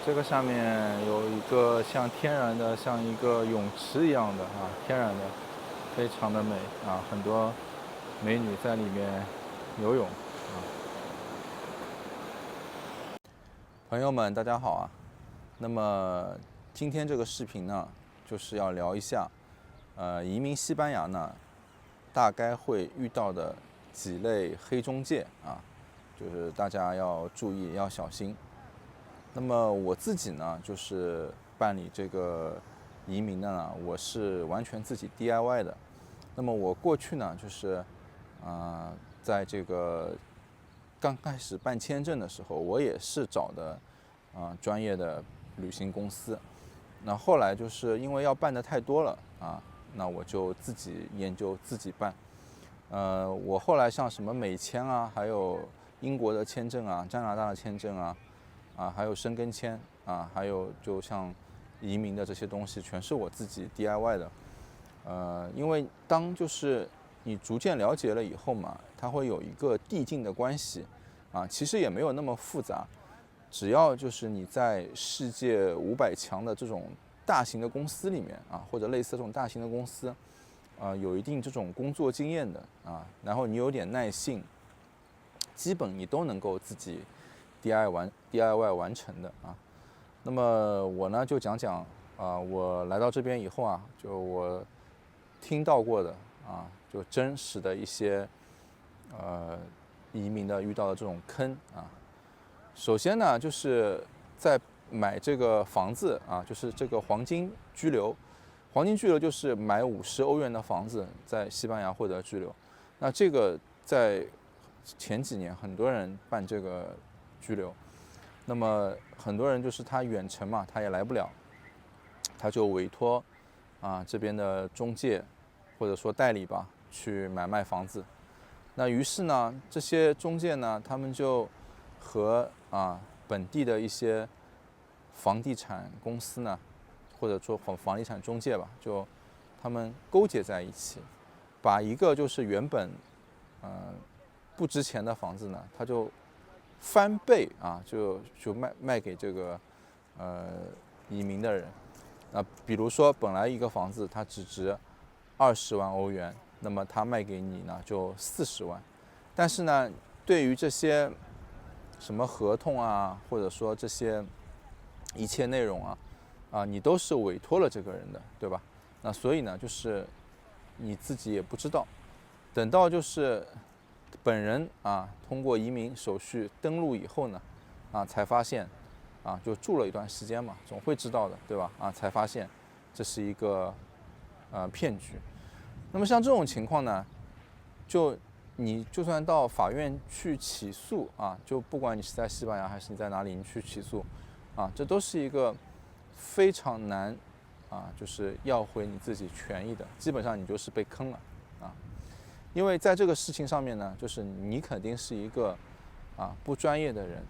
这个下面有一个像天然的，像一个泳池一样的天然的，非常的美很多美女在里面游泳朋友们，大家好啊！那么今天这个视频呢，就是要聊一下，移民西班牙呢，大概会遇到的几类黑中介就是大家要注意，要小心。那么我自己呢，就是办理这个移民的呢，我是完全自己 DIY 的。那么我过去呢，就是在这个刚开始办签证的时候，我也是找的专业的旅行公司。那后来就是因为要办的太多了那我就自己研究自己办。我后来像什么美签还有英国的签证加拿大的签证还有申根签还有就像移民的这些东西，全是我自己 DIY 的。因为当就是你逐渐了解了以后嘛，它会有一个递进的关系其实也没有那么复杂，只要就是你在世界500强的这种大型的公司里面或者类似这种大型的公司有一定这种工作经验的然后你有点耐性，基本你都能够自己 DIY 完成的那么我呢就讲讲我来到这边以后就我听到过的就真实的一些移民的遇到的这种坑首先呢，就是在买这个房子就是这个黄金居留。黄金居留就是买50欧元的房子，在西班牙获得居留。那这个在前几年很多人办这个居留，那么很多人就是他远程嘛，他也来不了，他就委托这边的中介或者说代理吧去买卖房子。那于是呢，这些中介呢，他们就和本地的一些房地产公司呢，或者说房地产中介吧，就他们勾结在一起，把一个就是原本不值钱的房子呢，他就翻倍就卖给这个移民的人。比如说本来一个房子它只值20万欧元，那么他卖给你呢就40万。但是呢，对于这些什么合同或者说这些一切内容你都是委托了这个人的，对吧？那所以呢，就是你自己也不知道，等到就是本人通过移民手续登录以后呢才发现就住了一段时间嘛，总会知道的，对吧？才发现这是一个骗局。那么像这种情况呢，你就算到法院去起诉就不管你是在西班牙还是你在哪里，你去起诉这都是一个非常难就是要回你自己权益的，基本上你就是被坑了因为在这个事情上面呢，就是你肯定是一个不专业的人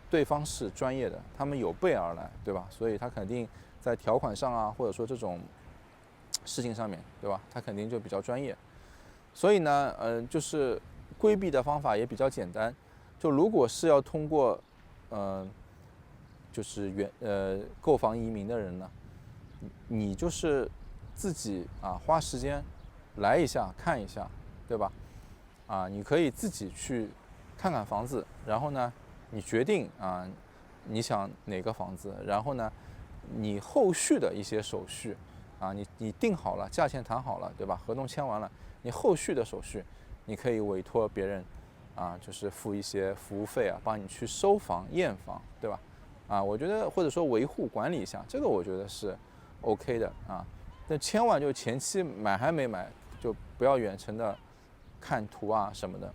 对方是专业的，他们有备而来，对吧？所以他肯定在条款上或者说这种事情上面，对吧？他肯定就比较专业。所以呢，就是规避的方法也比较简单。就如果是要通过就是购房移民的人呢，你就是自己花时间来一下看一下，对吧？你可以自己去看看房子，然后呢，你决定你想哪个房子，然后呢，你后续的一些手续你定好了，价钱谈好了，对吧？合同签完了，你后续的手续你可以委托别人就是付一些服务费帮你去收房验房，对吧？我觉得或者说维护管理一下，这个我觉得是 OK 的但千万就前期买还没买，就不要远程的看图什么的。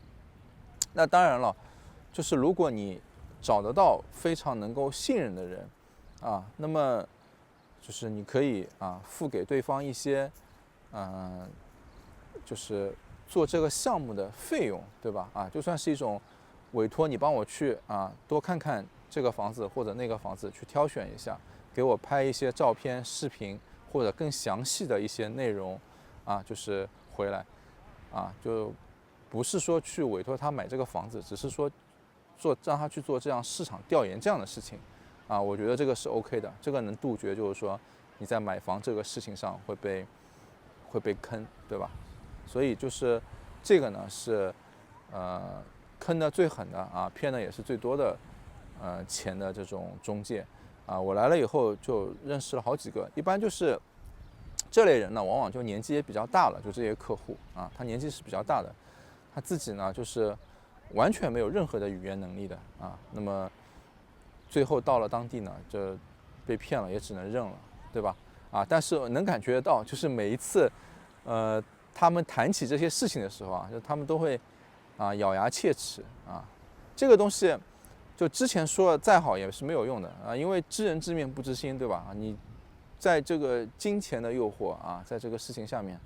那当然了，就是如果你找得到非常能够信任的人那么就是你可以付给对方一些就是做这个项目的费用，对吧？就算是一种委托，你帮我去多看看这个房子或者那个房子，去挑选一下，给我拍一些照片、视频或者更详细的一些内容就是回来就不是说去委托他买这个房子，只是说让他去做这样市场调研这样的事情啊，我觉得这个是 OK 的，这个能杜绝就是说你在买房这个事情上会被坑，对吧？所以就是这个呢是坑的最狠的啊，骗的也是最多的钱的这种中介啊。我来了以后就认识了好几个，一般就是这类人呢，往往就年纪也比较大了，就这些客户啊，他年纪是比较大的，他自己呢就是完全没有任何的语言能力的啊。那么最后到了当地呢，这被骗了也只能认了，对吧？啊，但是能感觉到，就是每一次，他们谈起这些事情的时候啊，就他们都会咬牙切齿啊。这个东西，就之前说的再好也是没有用的啊，因为知人知面不知心，对吧？你在这个金钱的诱惑啊，在这个事情下面，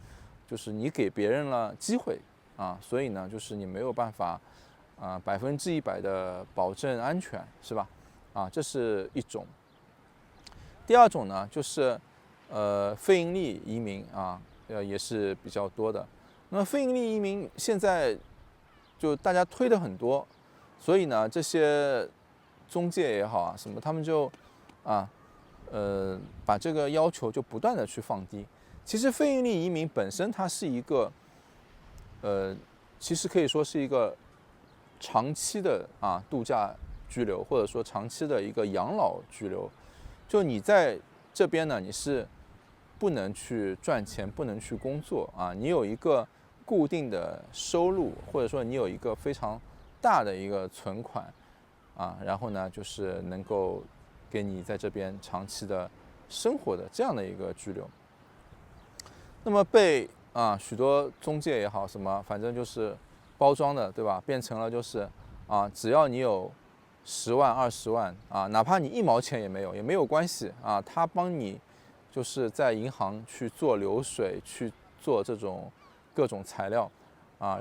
就是你给别人了机会啊，所以呢，就是你没有办法100%的保证安全，是吧？啊，这是一种。第二种呢，就是非盈利移民啊，也是比较多的。那么非盈利移民现在就大家推的很多，所以呢，这些中介也好啊，什么他们就把这个要求就不断的去放低。其实非盈利移民本身它是一个其实可以说是一个长期的度假居留，或者说长期的一个养老居留。就你在这边呢，你是不能去赚钱，不能去工作啊，你有一个固定的收入，或者说你有一个非常大的一个存款啊，然后呢，就是能够给你在这边长期的生活的这样的一个居留。那么被许多中介也好，什么反正就是包装的，对吧？变成了就是只要你有10万、20万哪怕你1毛钱也没有，也没有关系啊，他帮你就是在银行去做流水，去做这种各种材料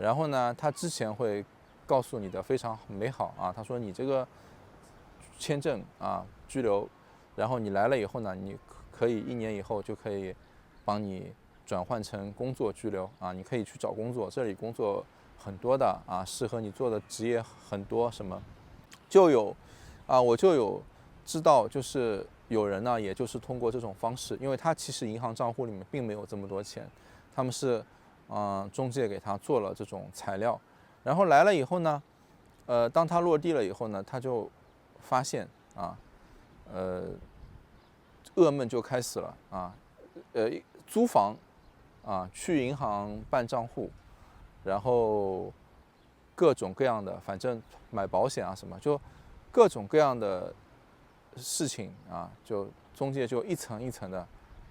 然后呢，他之前会告诉你的非常美好他说你这个签证居留，然后你来了以后呢，你可以1年以后就可以帮你转换成工作居留你可以去找工作，这里工作很多的适合你做的职业很多，什么就有我就有知道，就是有人呢，也就是通过这种方式，因为他其实银行账户里面并没有这么多钱，他们是中介给他做了这种材料，然后来了以后呢，当他落地了以后呢，他就发现噩梦就开始了租房去银行办账户，然后各种各样的，反正买保险什么，就各种各样的事情就中介就一层一层的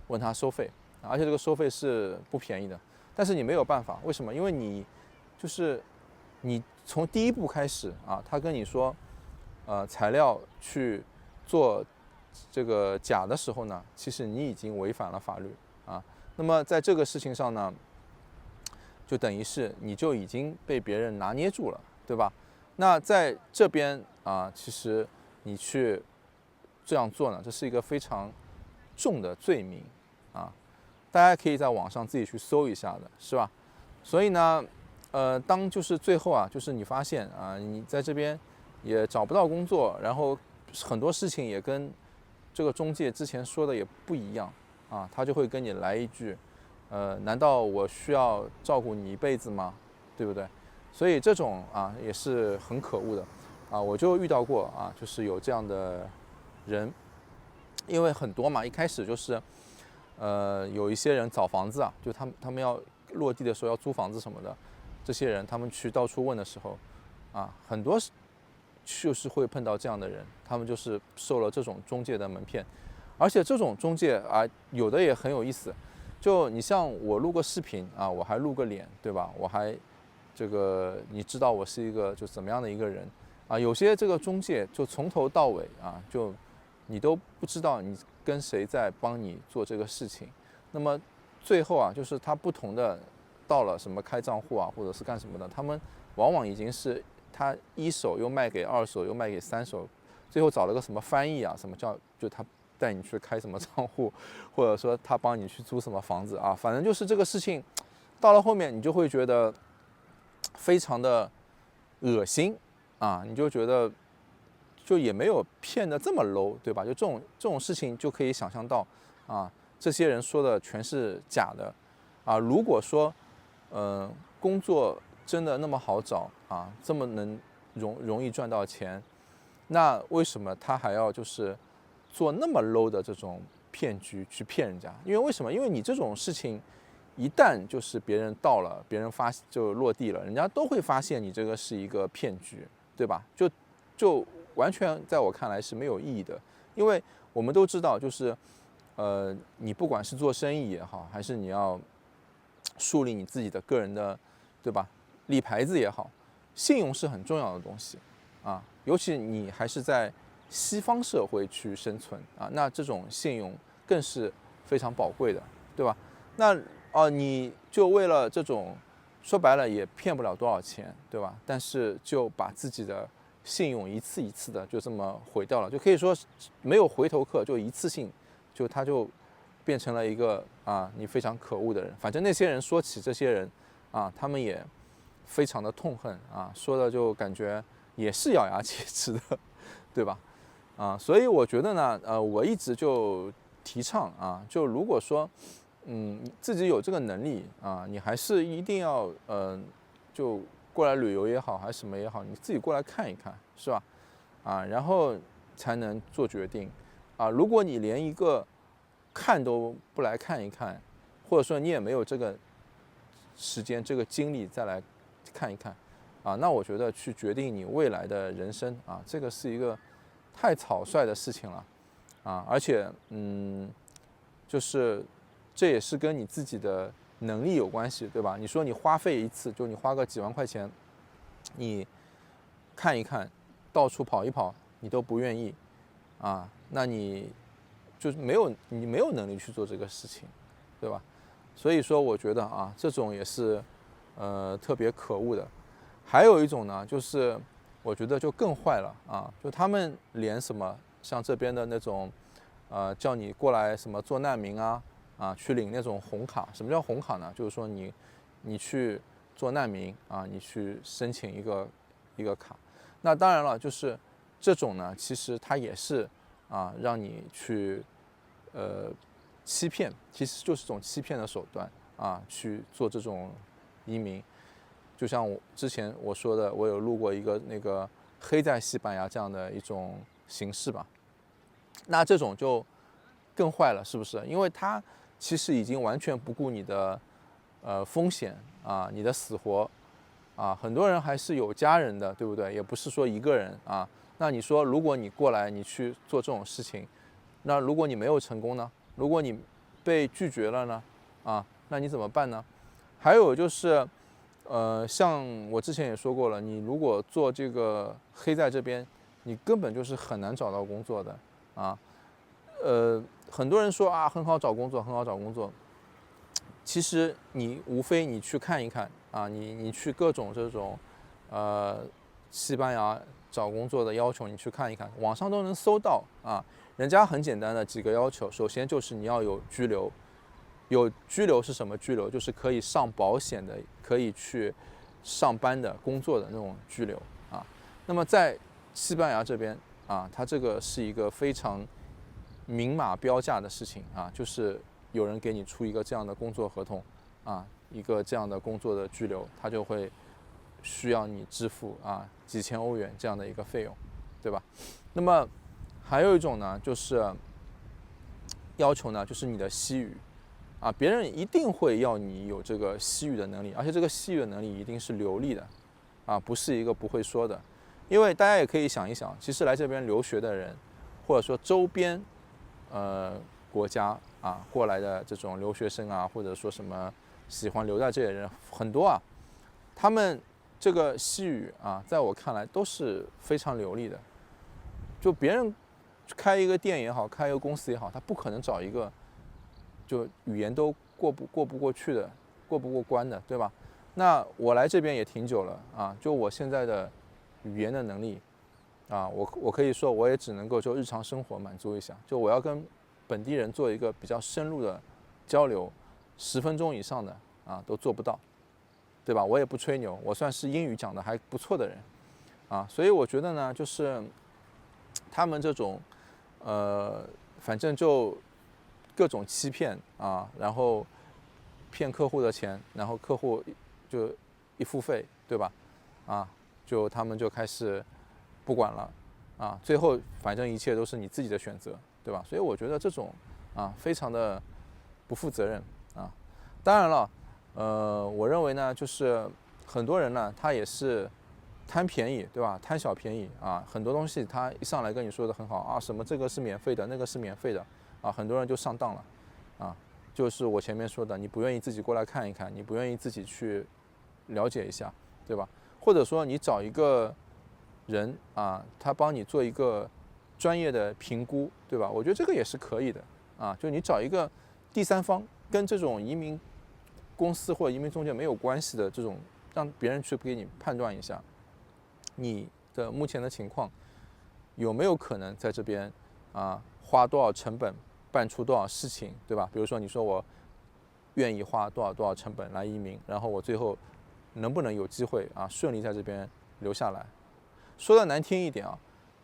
问他收费，而且这个收费是不便宜的，但是你没有办法，为什么？因为你就是你从第一步开始他跟你说材料去做这个假的时候呢，其实你已经违反了法律那么在这个事情上呢，就等于是你就已经被别人拿捏住了，对吧？那在这边其实你去这样做呢，这是一个非常重的罪名大家可以在网上自己去搜一下的，是吧？所以呢，当就是最后就是你发现你在这边也找不到工作，然后很多事情也跟这个中介之前说的也不一样他就会跟你来一句难道我需要照顾你一辈子吗？对不对？所以这种也是很可恶的我就遇到过就是有这样的人，因为很多嘛，一开始就是有一些人找房子就他们要落地的时候要租房子什么的，这些人他们去到处问的时候很多就是会碰到这样的人，他们就是受了这种中介的蒙骗，而且这种中介有的也很有意思，就你像我录个视频我还露个脸，对吧？我还这个你知道我是一个就怎么样的一个人有些这个中介就从头到尾就你都不知道你跟谁在帮你做这个事情，那么最后就是他不同的到了什么开账户或者是干什么的，他们往往已经是他一手又卖给二手又卖给三手，最后找了个什么翻译什么叫就他带你去开什么账户，或者说他帮你去租什么房子反正就是这个事情到了后面你就会觉得非常的恶心你就觉得就也没有骗得这么 low， 对吧？就这种事情就可以想象到啊，这些人说的全是假的啊。如果说工作真的那么好找啊，这么容易赚到钱，那为什么他还要就是做那么 low 的这种骗局去骗人家？因为为什么？因为你这种事情一旦就是别人到了，别人就落地了，人家都会发现你这个是一个骗局，对吧？就完全在我看来是没有意义的，因为我们都知道，就是你不管是做生意也好，还是你要树立你自己的个人的，对吧？立牌子也好，信用是很重要的东西啊，尤其你还是在西方社会去生存啊，那这种信用更是非常宝贵的，对吧？那你就为了这种，说白了也骗不了多少钱，对吧？但是就把自己的信用一次一次的就这么毁掉了，就可以说没有回头客，就一次性，他就变成了一个你非常可恶的人。反正那些人说起这些人他们也非常的痛恨说的就感觉也是咬牙切齿的，对吧？所以我觉得呢，我一直就提倡就如果说自己有这个能力你还是一定要就过来旅游也好，还是什么也好，你自己过来看一看，是吧？然后才能做决定如果你连一个看都不来看一看，或者说你也没有这个时间、这个精力再来看一看那我觉得去决定你未来的人生这个是一个太草率的事情了而且就是这也是跟你自己的能力有关系，对吧？你说你花费一次，就你花个几万块钱，你看一看，到处跑一跑，你都不愿意那你就是你没有能力去做这个事情，对吧？所以说我觉得这种也是特别可恶的。还有一种呢，就是我觉得就更坏了就他们连什么像这边的那种叫你过来什么做难民去领那种红卡。什么叫红卡呢？就是说你去做难民你去申请一个卡。那当然了，就是这种呢，其实它也是让你去欺骗，其实就是种欺骗的手段去做这种移民。就像之前我说的，我有录过一个那个黑在西班牙这样的一种形式吧。那这种就更坏了，是不是？因为他其实已经完全不顾你的风险你的死活很多人还是有家人的，对不对？也不是说一个人那你说，如果你过来你去做这种事情，那如果你没有成功呢？如果你被拒绝了呢？那你怎么办呢？还有就是像我之前也说过了，你如果做这个黑在这边，你根本就是很难找到工作的很多人说很好找工作，很好找工作。其实你无非你去看一看你去各种这种西班牙找工作的要求，你去看一看，网上都能搜到人家很简单的几个要求，首先就是你要有居留。有居留是什么居留？就是可以上保险的，可以去上班的、工作的那种居留那么在西班牙这边它这个是一个非常明码标价的事情就是有人给你出一个这样的工作合同一个这样的工作的居留，他就会需要你支付几千欧元这样的一个费用，对吧？那么还有一种呢，就是要求呢，就是你的西语别人一定会要你有这个西语的能力，而且这个西语的能力一定是流利的不是一个不会说的。因为大家也可以想一想，其实来这边留学的人，或者说周边国家过来的这种留学生或者说什么喜欢留在这里的人很多他们这个西语在我看来都是非常流利的。就别人开一个店也好，开一个公司也好，他不可能找一个就语言都过不过去的，过不过关的，对吧？那我来这边也挺久了就我现在的语言的能力我可以说我也只能够就日常生活满足一下，就我要跟本地人做一个比较深入的交流，10分钟以上的都做不到，对吧？我也不吹牛，我算是英语讲的还不错的人所以我觉得呢，就是他们这种反正就各种欺骗啊，然后骗客户的钱，然后客户就一付费，对吧？啊，就他们就开始不管了啊，最后反正一切都是你自己的选择，对吧？所以我觉得这种非常的不负责任啊。当然了，我认为呢，就是很多人呢，他也是贪便宜，对吧？贪小便宜啊，很多东西他一上来跟你说的很好啊，什么这个是免费的，那个是免费的啊，很多人就上当了啊。就是我前面说的，你不愿意自己过来看一看，你不愿意自己去了解一下，对吧？或者说你找一个人啊，他帮你做一个专业的评估，对吧？我觉得这个也是可以的啊，就你找一个第三方，跟这种移民公司或者移民中介没有关系的这种，让别人去给你判断一下你的目前的情况有没有可能在这边花多少成本办出多少事情，对吧？比如说你说我愿意花多少成本来移民，然后我最后能不能有机会顺利在这边留下来？说的难听一点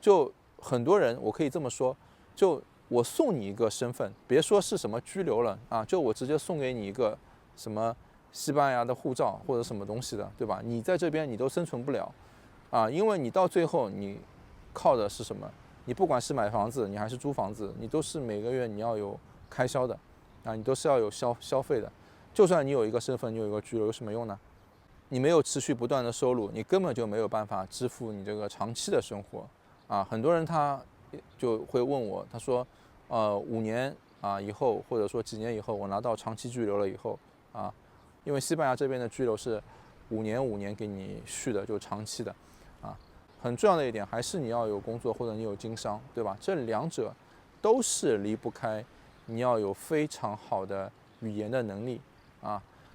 就很多人我可以这么说，就我送你一个身份，别说是什么居留了就我直接送给你一个什么西班牙的护照或者什么东西的，对吧？你在这边你都生存不了因为你到最后你靠的是什么？你不管是买房子，你还是租房子，你都是每个月你要有开销的你都是要有消费的。就算你有一个身份，你有一个居留，有什么用呢？你没有持续不断的收入，你根本就没有办法支付你这个长期的生活很多人他就会问我，他说5年以后，或者说几年以后，我拿到长期居留了以后因为西班牙这边的居留是5年给你续的，就长期的很重要的一点还是你要有工作或者你有经商，对吧？这两者都是离不开你要有非常好的语言的能力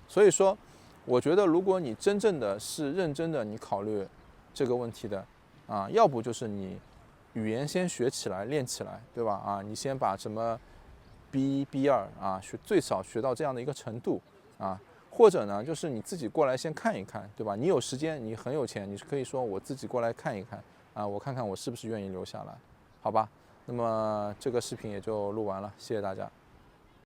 所以说我觉得如果你真正的是认真的你考虑这个问题的要不就是你语言先学起来练起来，对吧你先把什么 B2最少学到这样的一个程度或者呢就是你自己过来先看一看，对吧？你有时间，你很有钱，你是可以说我自己过来看一看我看看我是不是愿意留下来，好吧？那么这个视频也就录完了，谢谢大家。